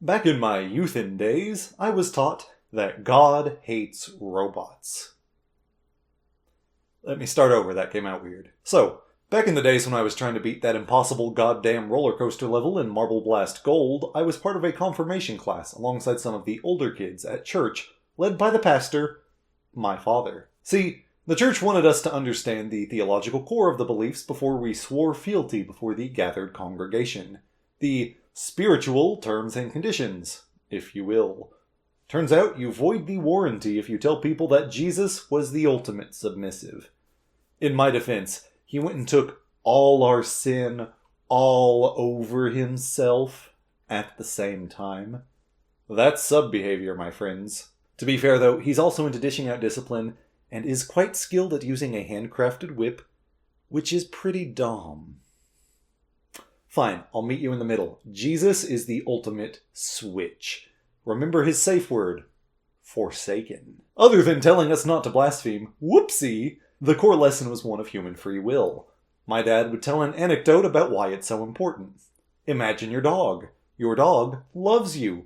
Back in my youthin days, I was taught that God hates robots. Let me start over, that came out weird. So, back in the days when I was trying to beat that impossible goddamn roller coaster level in Marble Blast Gold, I was part of a confirmation class alongside some of the older kids at church, led by the pastor, my father. See, the church wanted us to understand the theological core of the beliefs before we swore fealty before the gathered congregation. The spiritual terms and conditions, if you will. Turns out you void the warranty if you tell people that Jesus was the ultimate submissive. In my defense, he went and took all our sin all over himself at the same time. That's sub-behavior, my friends. To be fair though, he's also into dishing out discipline and is quite skilled at using a handcrafted whip, which is pretty dumb. Fine, I'll meet you in the middle. Jesus is the ultimate switch. Remember his safe word, forsaken. Other than telling us not to blaspheme, whoopsie, the core lesson was one of human free will. My dad would tell an anecdote about why it's so important. Imagine your dog. Your dog loves you.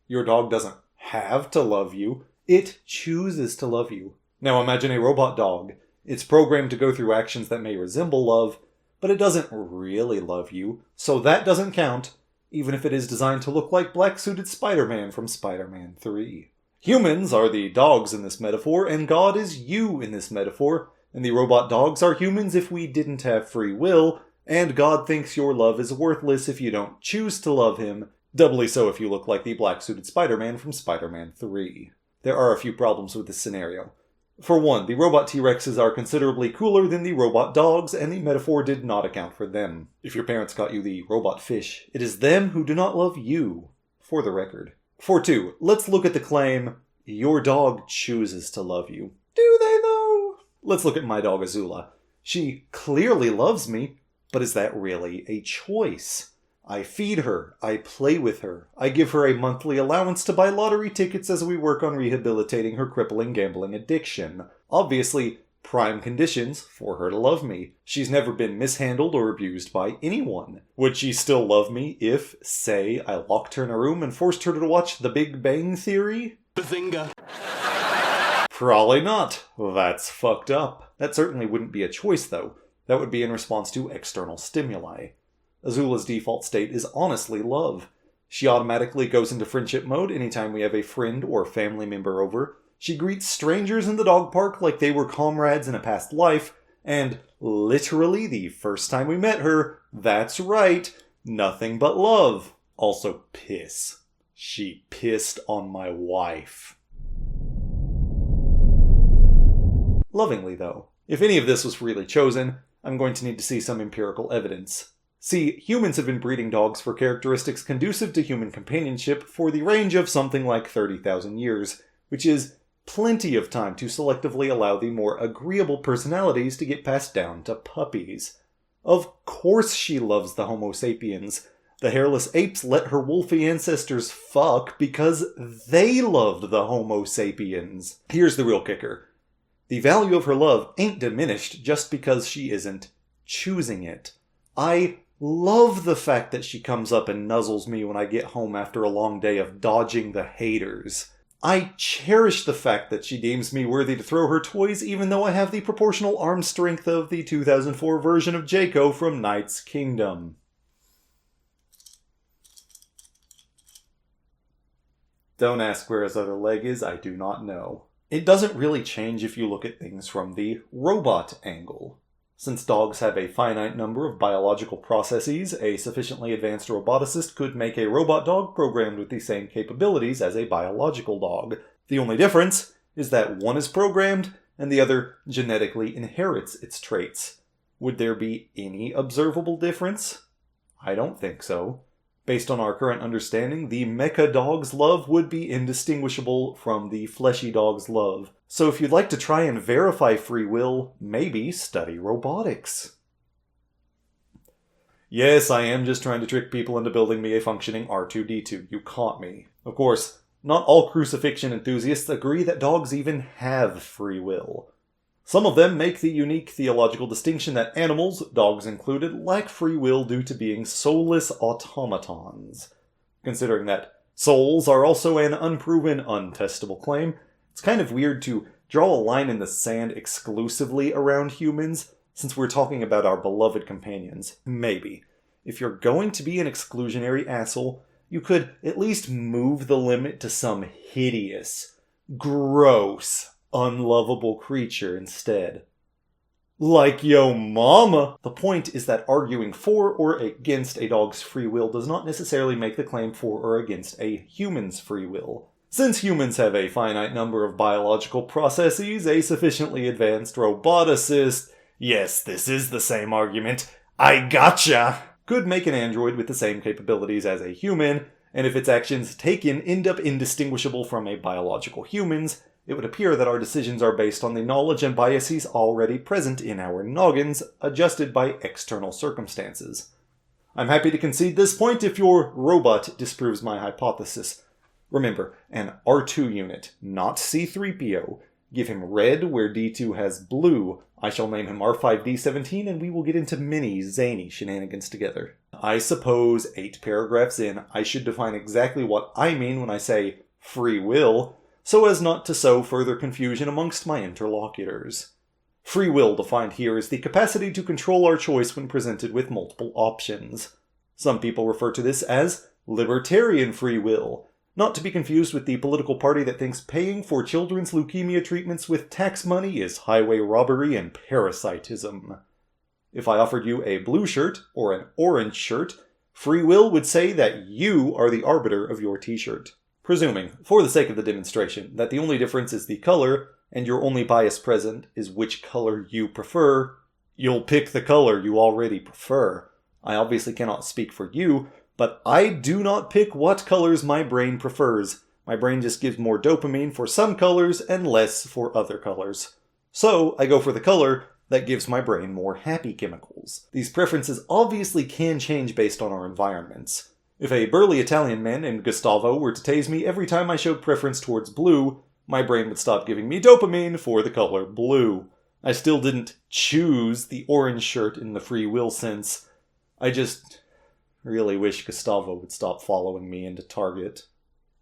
Your dog doesn't have to love you. It chooses to love you. Now imagine a robot dog. It's programmed to go through actions that may resemble love, but it doesn't really love you, so that doesn't count, even if it is designed to look like black-suited Spider-Man from Spider-Man 3. Humans are the dogs in this metaphor, and God is you in this metaphor, and the robot dogs are humans if we didn't have free will, and God thinks your love is worthless if you don't choose to love him, doubly so if you look like the black-suited Spider-Man from Spider-Man 3. There are a few problems with this scenario. For one, the robot T-Rexes are considerably cooler than the robot dogs, and the metaphor did not account for them. If your parents got you the robot fish, it is them who do not love you, for the record. For two, let's look at the claim, your dog chooses to love you. Do they though? Let's look at my dog Azula. She clearly loves me, but is that really a choice? I feed her, I play with her, I give her a monthly allowance to buy lottery tickets as we work on rehabilitating her crippling gambling addiction. Obviously, prime conditions for her to love me. She's never been mishandled or abused by anyone. Would she still love me if, say, I locked her in a room and forced her to watch The Big Bang Theory? Bazinga! Probably not. That's fucked up. That certainly wouldn't be a choice, though. That would be in response to external stimuli. Azula's default state is honestly love. She automatically goes into friendship mode anytime we have a friend or family member over. She greets strangers in the dog park like they were comrades in a past life, and literally the first time we met her, that's right, nothing but love. Also piss. She pissed on my wife. Lovingly, though. If any of this was really chosen, I'm going to need to see some empirical evidence. See, humans have been breeding dogs for characteristics conducive to human companionship for the range of something like 30,000 years, which is plenty of time to selectively allow the more agreeable personalities to get passed down to puppies. Of course she loves the Homo sapiens. The hairless apes let her wolfy ancestors fuck because they loved the Homo sapiens. Here's the real kicker. The value of her love ain't diminished just because she isn't choosing it. I love the fact that she comes up and nuzzles me when I get home after a long day of dodging the haters. I cherish the fact that she deems me worthy to throw her toys even though I have the proportional arm strength of the 2004 version of Jaco from Knight's Kingdom. Don't ask where his other leg is, I do not know. It doesn't really change if you look at things from the robot angle. Since dogs have a finite number of biological processes, a sufficiently advanced roboticist could make a robot dog programmed with the same capabilities as a biological dog. The only difference is that one is programmed and the other genetically inherits its traits. Would there be any observable difference? I don't think so. Based on our current understanding, the mecha dog's love would be indistinguishable from the fleshy dog's love. So if you'd like to try and verify free will, maybe study robotics. Yes, I am just trying to trick people into building me a functioning R2-D2. You caught me. Of course, not all crucifixion enthusiasts agree that dogs even have free will. Some of them make the unique theological distinction that animals, dogs included, lack free will due to being soulless automatons. Considering that Souls are also an unproven, untestable claim. It's kind of weird to draw a line in the sand exclusively around humans, since we're talking about our beloved companions. Maybe. If you're going to be an exclusionary asshole, you could at least move the limit to some hideous, gross, unlovable creature instead. Like yo mama! The point is that arguing for or against a dog's free will does not necessarily make the claim for or against a human's free will. Since humans have a finite number of biological processes, a sufficiently advanced roboticist, yes, this is the same argument, I gotcha, could make an android with the same capabilities as a human, and if its actions taken end up indistinguishable from a biological human's, it would appear that our decisions are based on the knowledge and biases already present in our noggins, adjusted by external circumstances. I'm happy to concede this point if your robot disproves my hypothesis. Remember, an R2 unit, not C-3PO. Give him red where D2 has blue. I shall name him R5D17 and we will get into many zany shenanigans together. I suppose 8 paragraphs in, I should define exactly what I mean when I say free will, so as not to sow further confusion amongst my interlocutors. Free will defined here is the capacity to control our choice when presented with multiple options. Some people refer to this as libertarian free will, not to be confused with the political party that thinks paying for children's leukemia treatments with tax money is highway robbery and parasitism. If I offered you a blue shirt or an orange shirt, free will would say that you are the arbiter of your t-shirt. Presuming, for the sake of the demonstration, that the only difference is the color, and your only bias present is which color you prefer, you'll pick the color you already prefer. I obviously cannot speak for you, but I do not pick what colors my brain prefers. My brain just gives more dopamine for some colors and less for other colors. So, I go for the color that gives my brain more happy chemicals. These preferences obviously can change based on our environments. If a burly Italian man named Gustavo were to tase me every time I showed preference towards blue, my brain would stop giving me dopamine for the color blue. I still didn't choose the orange shirt in the free will sense. I just really wish Gustavo would stop following me into Target.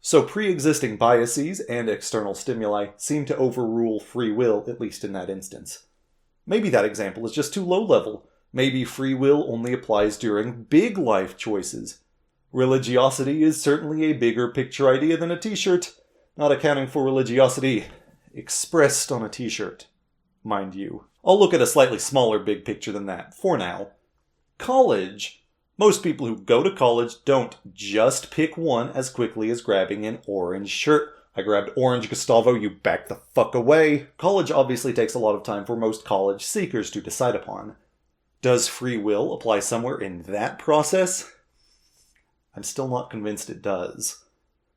So pre-existing biases and external stimuli seem to overrule free will, at least in that instance. Maybe that example is just too low level. Maybe free will only applies during big life choices. Religiosity is certainly a bigger picture idea than a t-shirt, not accounting for religiosity expressed on a t-shirt, mind you. I'll look at a slightly smaller big picture than that, for now. College. Most people who go to college don't just pick one as quickly as grabbing an orange shirt. I grabbed orange, Gustavo, you back the fuck away. College obviously takes a lot of time for most college seekers to decide upon. Does free will apply somewhere in that process? I'm still not convinced it does.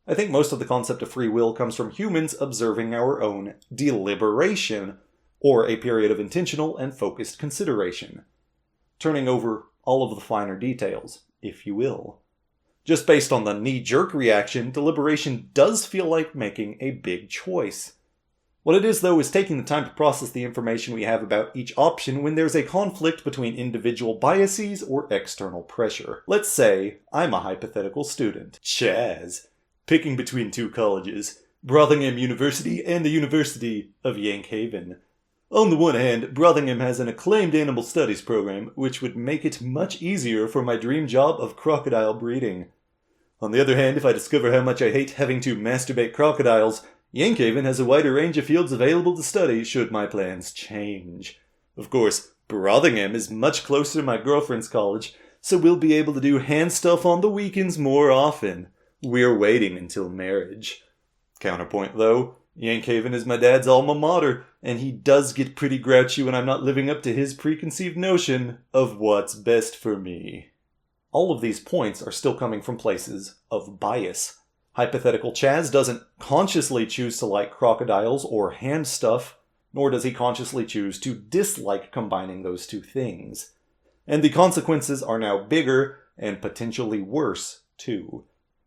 I think most of the concept of free will comes from humans observing our own deliberation, or a period of intentional and focused consideration. Turning over all of the finer details, if you will. Just based on the knee-jerk reaction, deliberation does feel like making a big choice. What it is, though, is taking the time to process the information we have about each option when there's a conflict between individual biases or external pressure. Let's say I'm a hypothetical student, Chaz, picking between 2 colleges, Brothingham University and the University of Yankhaven. On the one hand, Brothingham has an acclaimed animal studies program, which would make it much easier for my dream job of crocodile breeding. On the other hand, if I discover how much I hate having to masturbate crocodiles, Yankhaven has a wider range of fields available to study should my plans change. Of course, Brothingham is much closer to my girlfriend's college, so we'll be able to do hand stuff on the weekends more often. We're waiting until marriage. Counterpoint though, Yankhaven is my dad's alma mater, and he does get pretty grouchy when I'm not living up to his preconceived notion of what's best for me. All of these points are still coming from places of bias. Hypothetical Chaz doesn't consciously choose to like crocodiles or hand stuff, nor does he consciously choose to dislike combining those two things. And the consequences are now bigger and potentially worse, too.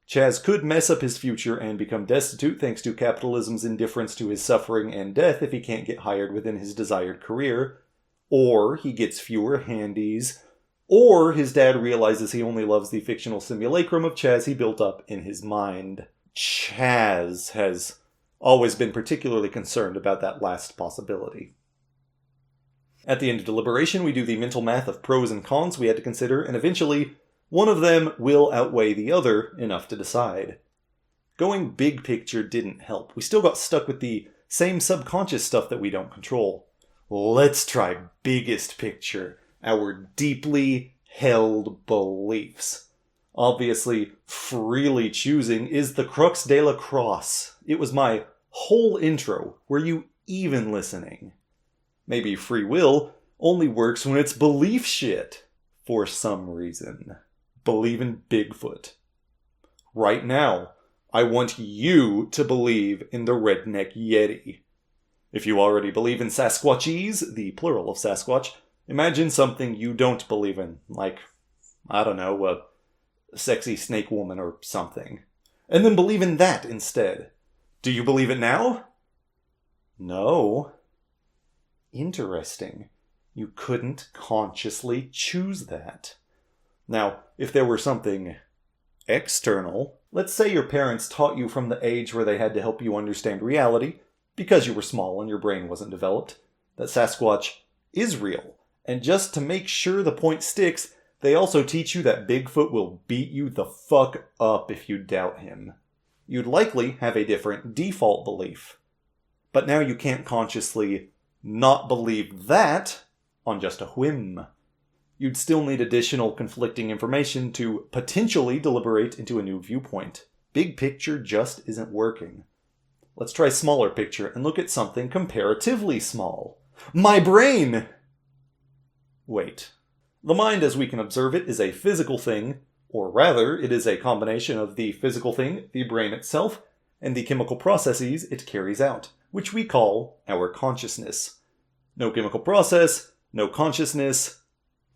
Chaz could mess up his future and become destitute thanks to capitalism's indifference to his suffering and death if he can't get hired within his desired career, or he gets fewer handies, or his dad realizes he only loves the fictional simulacrum of Chaz he built up in his mind. Chaz has always been particularly concerned about that last possibility. At the end of Deliberation, we do the mental math of pros and cons we had to consider, and eventually, one of them will outweigh the other enough to decide. Going big picture didn't help. We still got stuck with the same subconscious stuff that we don't control. Let's try biggest picture, our deeply held beliefs. Obviously, freely choosing is the crux de la crosse. It was my whole intro. Were you even listening? Maybe free will only works when it's belief shit, for some reason. Believe in Bigfoot. Right now, I want you to believe in the redneck Yeti. If you already believe in Sasquatchies, the plural of Sasquatch, imagine something you don't believe in, like, I don't know, a sexy snake woman or something. And then believe in that instead. Do you believe it now? No. Interesting. You couldn't consciously choose that. Now, if there were something external, let's say your parents taught you from the age where they had to help you understand reality, because you were small and your brain wasn't developed, that Sasquatch is real. And just to make sure the point sticks, they also teach you that Bigfoot will beat you the fuck up if you doubt him. You'd likely have a different default belief. But now you can't consciously not believe that on just a whim. You'd still need additional conflicting information to potentially deliberate into a new viewpoint. Big picture just isn't working. Let's try smaller picture and look at something comparatively small. My brain! Wait. The mind as we can observe it is a physical thing, or rather, it is a combination of the physical thing, the brain itself, and the chemical processes it carries out, which we call our consciousness. No chemical process, no consciousness,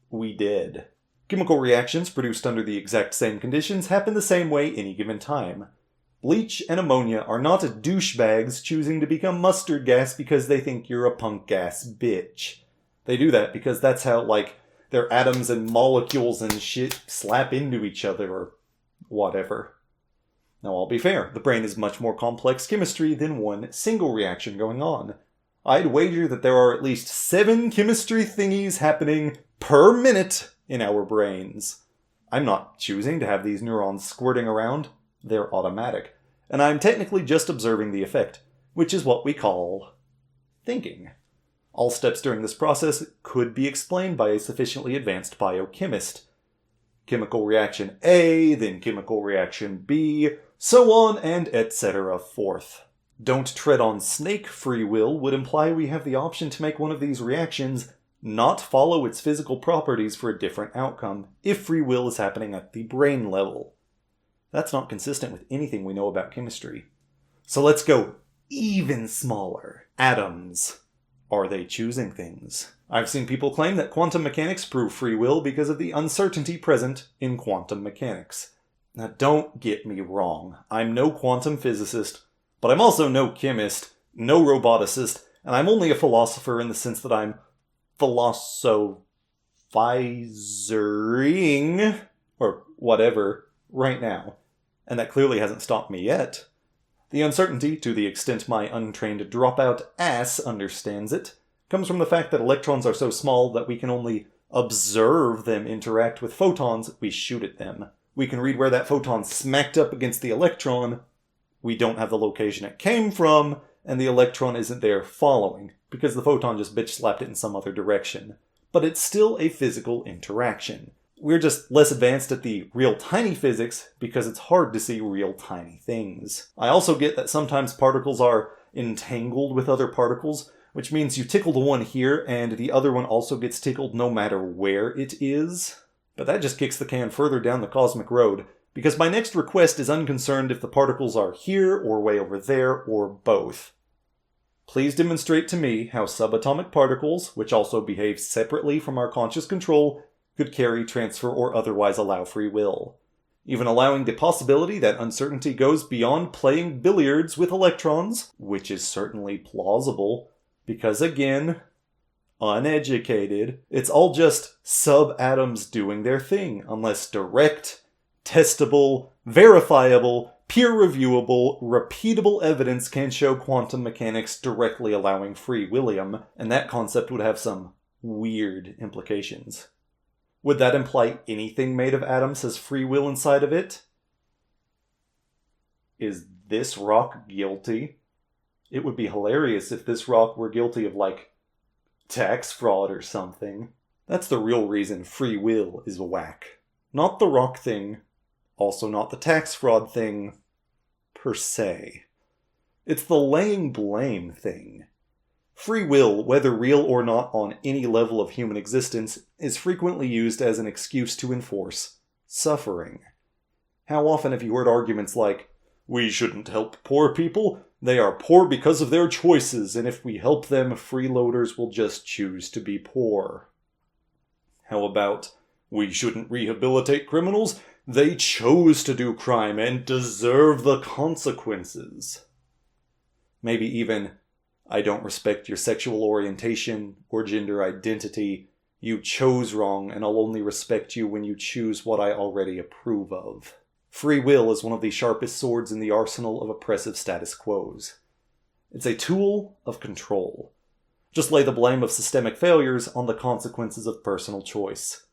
we dead. Chemical reactions produced under the exact same conditions happen the same way any given time. Bleach and ammonia are not douchebags choosing to become mustard gas because they think you're a punk-ass bitch. They do that because that's how, their atoms and molecules and shit slap into each other or whatever. Now, I'll be fair, the brain is much more complex chemistry than one single reaction going on. I'd wager that there are at least 7 chemistry thingies happening per minute in our brains. I'm not choosing to have these neurons squirting around. They're automatic. And I'm technically just observing the effect, which is what we call thinking. All steps during this process could be explained by a sufficiently advanced biochemist. Chemical reaction A, then chemical reaction B, so on and etc. forth. Don't tread on snake free will would imply we have the option to make one of these reactions not follow its physical properties for a different outcome if free will is happening at the brain level. That's not consistent with anything we know about chemistry. So let's go even smaller. Atoms. Are they choosing things? I've seen people claim that quantum mechanics prove free will because of the uncertainty present in quantum mechanics. Now don't get me wrong, I'm no quantum physicist, but I'm also no chemist, no roboticist, and I'm only a philosopher in the sense that I'm philosophizing, or whatever, right now. And that clearly hasn't stopped me yet. The uncertainty, to the extent my untrained dropout ass understands it, comes from the fact that electrons are so small that we can only observe them interact with photons we shoot at them. We can read where that photon smacked up against the electron. We don't have the location it came from, and the electron isn't there following, because the photon just bitch slapped it in some other direction. But it's still a physical interaction. We're just less advanced at the real tiny physics because it's hard to see real tiny things. I also get that sometimes particles are entangled with other particles, which means you tickle the one here and the other one also gets tickled no matter where it is. But that just kicks the can further down the cosmic road, because my next request is unconcerned if the particles are here or way over there or both. Please demonstrate to me how subatomic particles, which also behave separately from our conscious control, could carry, transfer, or otherwise allow free will. Even allowing the possibility that uncertainty goes beyond playing billiards with electrons, which is certainly plausible, because again, uneducated. It's all just sub-atoms doing their thing, unless direct, testable, verifiable, peer-reviewable, repeatable evidence can show quantum mechanics directly allowing free willium, and that concept would have some weird implications. Would that imply anything made of atoms has free will inside of it? Is this rock guilty? It would be hilarious if this rock were guilty of, like, tax fraud or something. That's the real reason free will is whack. Not the rock thing, also not the tax fraud thing, per se. It's the laying blame thing. Free will, whether real or not on any level of human existence, is frequently used as an excuse to enforce suffering. How often have you heard arguments like, "We shouldn't help poor people. They are poor because of their choices, and if we help them, freeloaders will just choose to be poor." How about, "We shouldn't rehabilitate criminals. They chose to do crime and deserve the consequences." Maybe even, "I don't respect your sexual orientation or gender identity. You chose wrong, and I'll only respect you when you choose what I already approve of." Free will is one of the sharpest swords in the arsenal of oppressive status quos. It's a tool of control. Just lay the blame of systemic failures on the consequences of personal choice.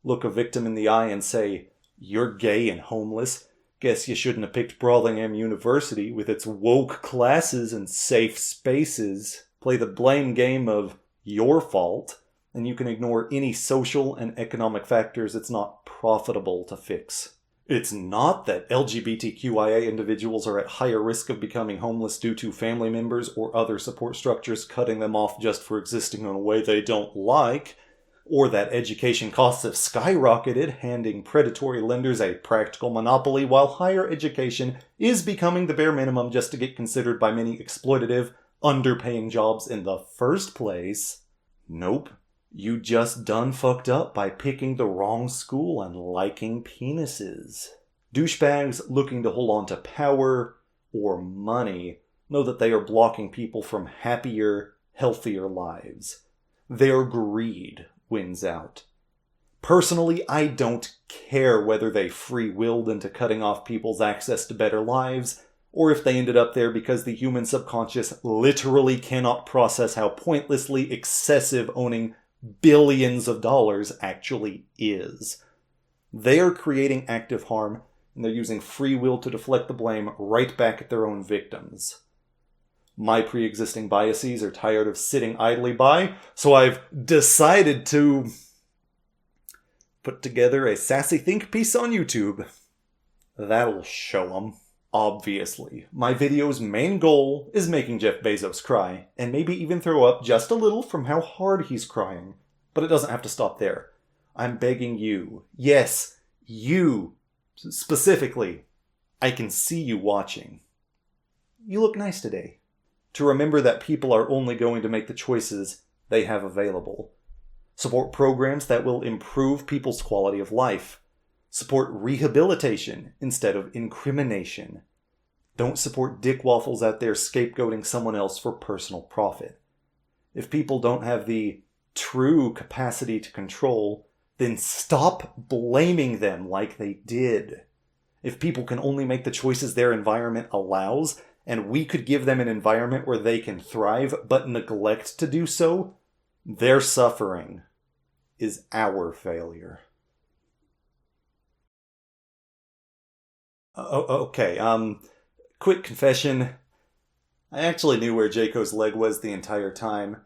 Look a victim in the eye and say, "You're gay and homeless. Guess you shouldn't have picked Brawlingham University with its woke classes and safe spaces." Play the blame game of your fault, and you can ignore any social and economic factors it's not profitable to fix. It's not that LGBTQIA individuals are at higher risk of becoming homeless due to family members or other support structures cutting them off just for existing in a way they don't like, or that education costs have skyrocketed, handing predatory lenders a practical monopoly while higher education is becoming the bare minimum just to get considered by many exploitative, underpaying jobs in the first place. Nope. You just done fucked up by picking the wrong school and liking penises. Douchebags looking to hold on to power or money know that they are blocking people from happier, healthier lives. Their greed wins out. Personally, I don't care whether they free-willed into cutting off people's access to better lives, or if they ended up there because the human subconscious literally cannot process how pointlessly excessive owning billions of dollars actually is. They are creating active harm, and they're using free will to deflect the blame right back at their own victims. My pre-existing biases are tired of sitting idly by, so I've decided to put together a sassy think piece on YouTube. That'll show them. Obviously, my video's main goal is making Jeff Bezos cry, and maybe even throw up just a little from how hard he's crying. But it doesn't have to stop there. I'm begging you, yes, you, specifically, I can see you watching. You look nice today. To remember that people are only going to make the choices they have available. Support programs that will improve people's quality of life. Support rehabilitation instead of incrimination. Don't support dick waffles out there scapegoating someone else for personal profit. If people don't have the true capacity to control, then stop blaming them like they did. If people can only make the choices their environment allows, and we could give them an environment where they can thrive but neglect to do so, their suffering is our failure. Okay, quick confession. I actually knew where Jayco's leg was the entire time.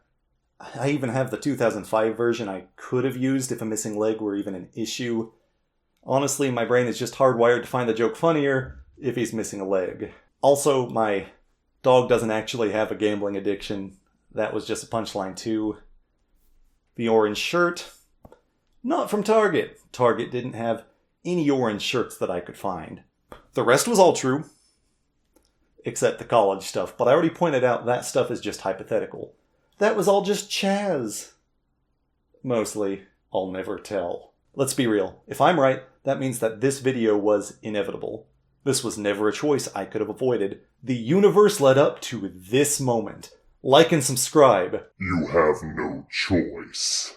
I even have the 2005 version I could have used if a missing leg were even an issue. Honestly, my brain is just hardwired to find the joke funnier if he's missing a leg. Also, my dog doesn't actually have a gambling addiction. That was just a punchline too. The orange shirt? Not from Target. Target didn't have any orange shirts that I could find. The rest was all true. Except the college stuff, but I already pointed out that stuff is just hypothetical. That was all just Chaz. Mostly, I'll never tell. Let's be real. If I'm right, that means that this video was inevitable. This was never a choice I could have avoided. The universe led up to this moment. Like and subscribe. You have no choice.